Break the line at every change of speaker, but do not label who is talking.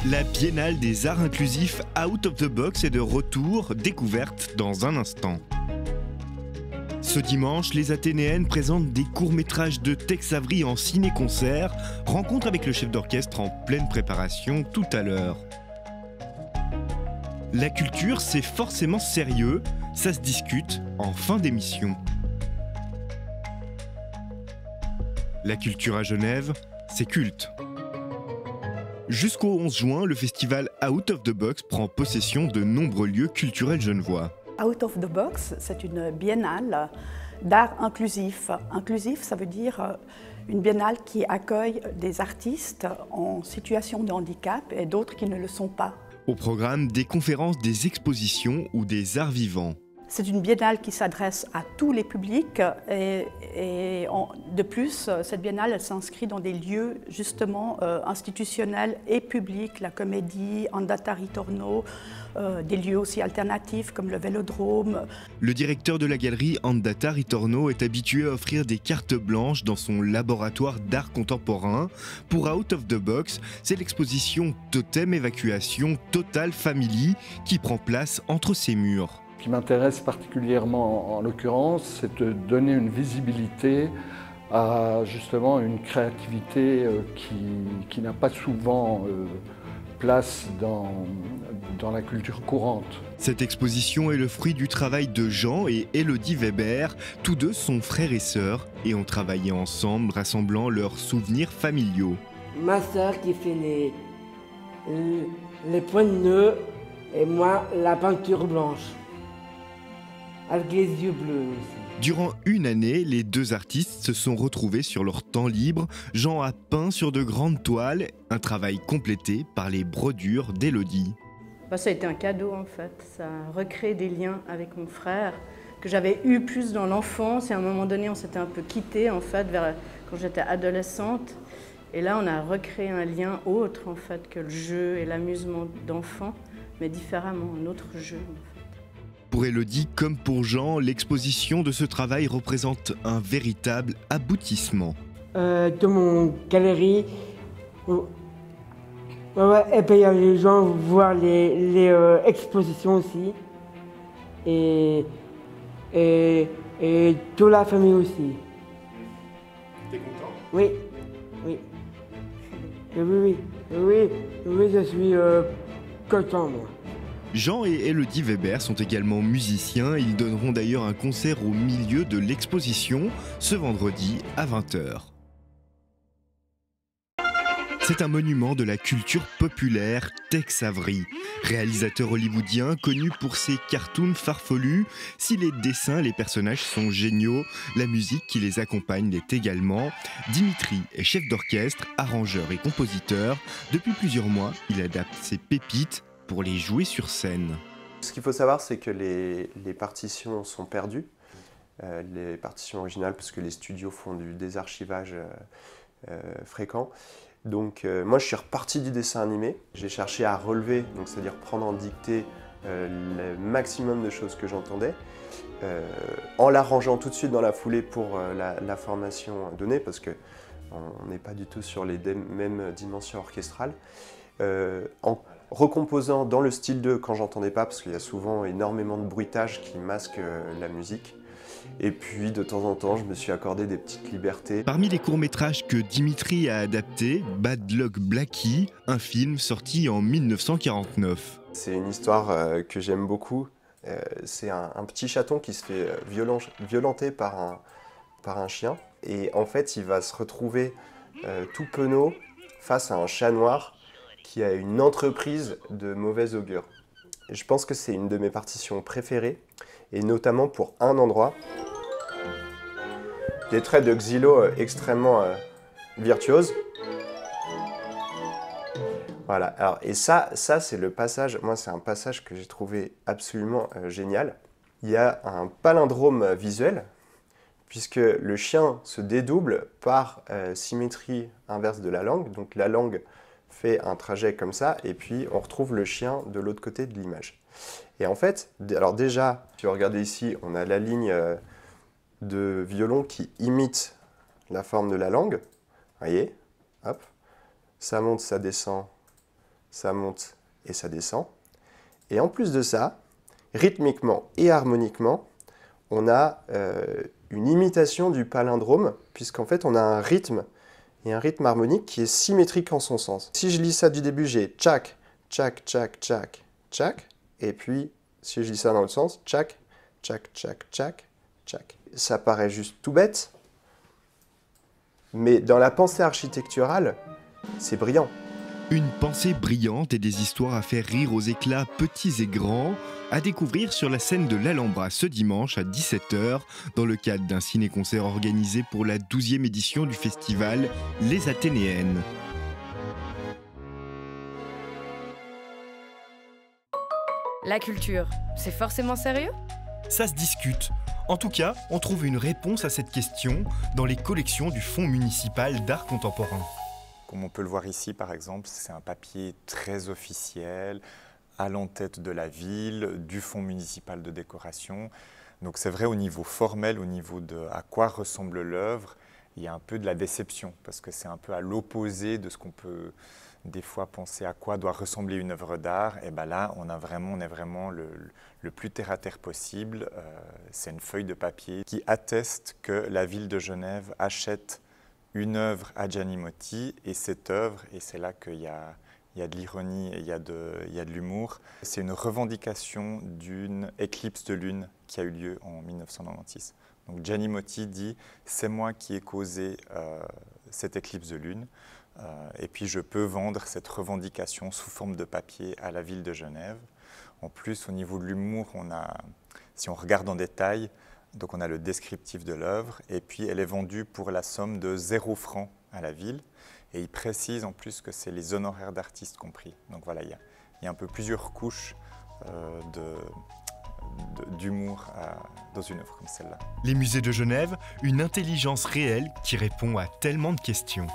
La Biennale des Arts Inclusifs Out of the Box est de retour, découverte dans un instant. Ce dimanche, les Athénéennes présentent des courts-métrages de Tex Avery en ciné-concert, rencontre avec le chef d'orchestre en pleine préparation tout à l'heure. La culture, c'est forcément sérieux, ça se discute en fin d'émission. La culture à Genève, c'est culte. Jusqu'au 11 juin, le festival Out of the Box prend possession de nombreux lieux culturels genevois.
Out of the Box, c'est une biennale d'art inclusif. Inclusif, ça veut dire une biennale qui accueille des artistes en situation de handicap et d'autres qui ne le sont pas.
Au programme, des conférences, des expositions ou des arts vivants.
C'est une biennale qui s'adresse à tous les publics et de plus, cette biennale elle s'inscrit dans des lieux justement institutionnels et publics, la comédie, Andata Ritorno, des lieux aussi alternatifs comme le Vélodrome.
Le directeur de la galerie Andata Ritorno est habitué à offrir des cartes blanches dans son laboratoire d'art contemporain. Pour Out of the Box, c'est l'exposition Totem Évacuation Total Family qui prend place entre ses murs.
Ce qui m'intéresse particulièrement en l'occurrence, c'est de donner une visibilité à justement une créativité qui n'a pas souvent place dans la culture courante.
Cette exposition est le fruit du travail de Jean et Élodie Weber. Tous deux sont frères et sœurs et ont travaillé ensemble, rassemblant leurs souvenirs familiaux.
Ma sœur qui fait les points de nœud et moi la peinture blanche. Avec les yeux bleus aussi.
Durant une année, les deux artistes se sont retrouvés sur leur temps libre. Jean a peint sur de grandes toiles, un travail complété par les brodures d'Élodie.
Ça a été un cadeau en fait, ça a recréé des liens avec mon frère que j'avais eu plus dans l'enfance et à un moment donné on s'était un peu quittés en fait quand j'étais adolescente. Et là on a recréé un lien autre en fait que le jeu et l'amusement d'enfant, mais différemment, un autre jeu en fait.
Pour Élodie comme pour Jean, l'exposition de ce travail représente un véritable aboutissement.
Dans mon galerie, et puis il y a les gens voir les expositions aussi. Et toute la famille aussi.
T'es content?
Oui, oui. Oui, je suis content moi.
Jean et Élodie Weber sont également musiciens. Ils donneront d'ailleurs un concert au milieu de l'exposition ce vendredi à 20h. C'est un monument de la culture populaire, Tex Avery. Réalisateur hollywoodien connu pour ses cartoons farfelus, si les dessins et les personnages sont géniaux, la musique qui les accompagne l'est également. Dimitri est chef d'orchestre, arrangeur et compositeur. Depuis plusieurs mois, il adapte ses pépites pour les jouer sur scène.
Ce qu'il faut savoir, c'est que les partitions sont perdues, les partitions originales, parce que les studios font du désarchivage fréquent. Donc moi je suis reparti du dessin animé, j'ai cherché à relever, donc c'est-à-dire prendre en dictée le maximum de choses que j'entendais, en l'arrangeant tout de suite dans la foulée pour la formation donnée, parce qu'on n'est pas du tout sur les mêmes dimensions orchestrales. En recomposant dans le style 2 quand j'entendais pas, parce qu'il y a souvent énormément de bruitage qui masque la musique. Et puis de temps en temps, je me suis accordé des petites libertés.
Parmi les courts-métrages que Dimitri a adaptés, Bad Luck Blackie, un film sorti en 1949.
C'est une histoire que j'aime beaucoup. C'est un petit chaton qui se fait violenter par un chien. Et en fait, il va se retrouver tout penaud face à un chat noir qui a une entreprise de mauvais augure. Et je pense que c'est une de mes partitions préférées, et notamment pour un endroit. Des traits de Xylo extrêmement virtuoses. Voilà, alors, et ça c'est le passage, moi c'est un passage que j'ai trouvé absolument génial. Il y a un palindrome visuel, puisque le chien se dédouble par symétrie inverse de la langue, donc la langue fait un trajet comme ça, et puis on retrouve le chien de l'autre côté de l'image. Et en fait, alors déjà, si vous regardez ici, on a la ligne de violon qui imite la forme de la langue. Vous voyez, hop, ça monte, ça descend, ça monte et ça descend. Et en plus de ça, rythmiquement et harmoniquement, on a une imitation du palindrome, puisqu'en fait on a un rythme et un rythme harmonique qui est symétrique en son sens. Si je lis ça du début, j'ai tchac, tchac, tchac, tchac, tchac, et puis si je lis ça dans le sens, tchac, tchac, tchac, tchac, tchac. Ça paraît juste tout bête, mais dans la pensée architecturale, c'est brillant.
Une pensée brillante et des histoires à faire rire aux éclats petits et grands, à découvrir sur la scène de l'Alhambra ce dimanche à 17h, dans le cadre d'un ciné-concert organisé pour la 12e édition du festival Les Athénéennes.
La culture, c'est forcément sérieux ?
Ça se discute. En tout cas, on trouve une réponse à cette question dans les collections du Fonds municipal d'art contemporain.
Comme on peut le voir ici, par exemple, c'est un papier très officiel, à l'entête de la ville, du fonds municipal de décoration. Donc c'est vrai, au niveau formel, au niveau de à quoi ressemble l'œuvre, il y a un peu de la déception, parce que c'est un peu à l'opposé de ce qu'on peut des fois penser à quoi doit ressembler une œuvre d'art. Et bien là, on est vraiment le plus terre-à-terre possible. C'est une feuille de papier qui atteste que la ville de Genève achète une œuvre à Gianni Motti, et cette œuvre, et c'est là qu'il y a de l'ironie et il y a de l'humour, c'est une revendication d'une éclipse de lune qui a eu lieu en 1996. Donc Gianni Motti dit « c'est moi qui ai causé cette éclipse de lune, et puis je peux vendre cette revendication sous forme de papier à la ville de Genève ». En plus, au niveau de l'humour, si on regarde en détail, donc on a le descriptif de l'œuvre, et puis elle est vendue pour la somme de 0 francs à la ville. Et il précise en plus que c'est les honoraires d'artistes compris. Donc voilà, il y a un peu plusieurs couches d'humour dans une œuvre comme celle-là.
Les musées de Genève, une intelligence réelle qui répond à tellement de questions.